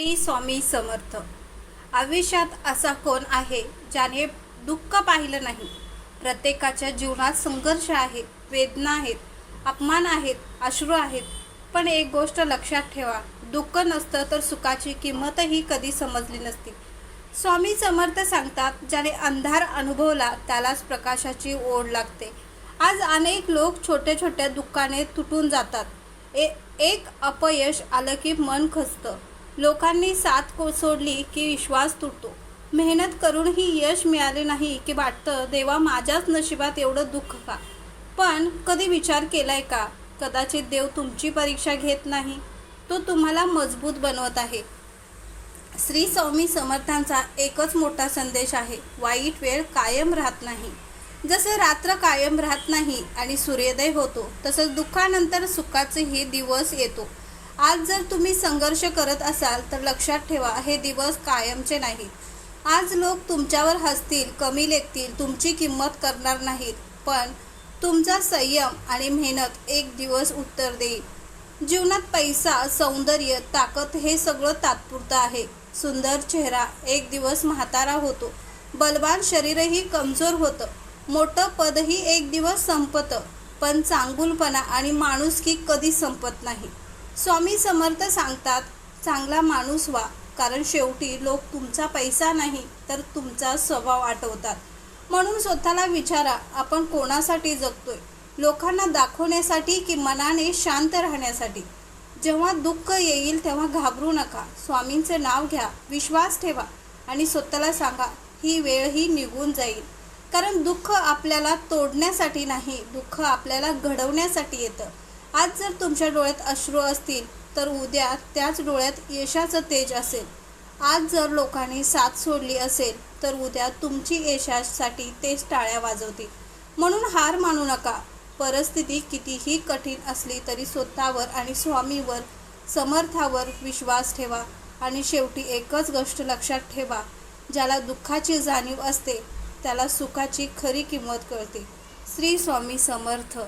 श्री स्वामी समर्थ. आयुष्यात असा कोण आहे ज्याने दुःख पाहिलं नाही. प्रत्येकाच्या जीवनात संघर्ष आहे, वेदना आहेत, अपमान आहेत, अश्रू आहेत. पण एक गोष्ट लक्षात ठेवा, दुःख नसतं तर सुखाची किंमतही कधी समजली नसती. स्वामी समर्थ सांगतात, ज्याने अंधार अनुभवला त्यालाच प्रकाशाची ओढ लागते. आज अनेक लोक छोट्या छोट्या दुःखाने तुटून जातात. एक अपयश आलं की मन खचतं. लोकांनी साथ सोडली की विश्वास तुटतो. मेहनत करूनही यश मिळाले नाही की वाटतं, देवा माझ्याच नशिबात एवढं दुःख का. पण कधी विचार केलाय का, कदाचित देव तुमची परीक्षा घेत नाही, तो तुम्हाला मजबूत बनवत आहे. श्री स्वामी समर्थांचा एकच मोठा संदेश आहे, वाईट वेळ कायम राहत नाही. जसं रात्र कायम राहत नाही आणि सूर्योदय होतो, तसंच दुःखानंतर सुखाचाही दिवस येतो. आज जर तुम्ही संघर्ष करत असाल तर लक्षात ठेवा, हे दिवस कायमचे नाहीत. आज लोक तुमच्यावर हसतील, कमी लेखतील, तुमची किंमत करणार नाहीत. पण तुमचा संयम आणि मेहनत एक दिवस उत्तर देईल. जीवनात पैसा, सौंदर्य, ताकद हे सगळं तात्पुरतं आहे. सुंदर चेहरा एक दिवस म्हातारा होतो, बलवान शरीरही कमजोर होतं, मोठं पदही एक दिवस संपतं, पण चांगुलपणा आणि माणुसकी कधी संपत नाही. स्वामी समर्थ सांगतात, चांगला माणूस व्हा, कारण शेवटी लोक तुमचा पैसा नाही तर तुमचा स्वभाव आठवतात. म्हणून स्वतःला विचारा, आपण कोणासाठी जगतोय? लोकांना दाखवण्यासाठी की मनाने शांत राहण्यासाठी? जेव्हा दुःख येईल तेव्हा घाबरू नका. स्वामींचं नाव घ्या, विश्वास ठेवा आणि स्वतःला सांगा, ही वेळही निघून जाईल. कारण दुःख आपल्याला तोडण्यासाठी नाही, दुःख आपल्याला घडवण्यासाठी येतं. आज जर तुमच्या डोळ्यात अश्रू असतील तर उद्या त्याच डोळ्यात यशाचं तेज असेल. आज जर लोकांनी साथ सोडली असेल तर उद्या तुमची यशासाठी तेच टाळ्या वाजवतील. म्हणून हार मानू नका. परिस्थिती कितीही कठीण असली तरी स्वतःवर आणि स्वामीवर समर्थावर विश्वास ठेवा. आणि शेवटी एकच गोष्ट लक्षात ठेवा, ज्याला दुःखाची जाणीव असते त्याला सुखाची खरी किंमत कळते. श्री स्वामी समर्थ.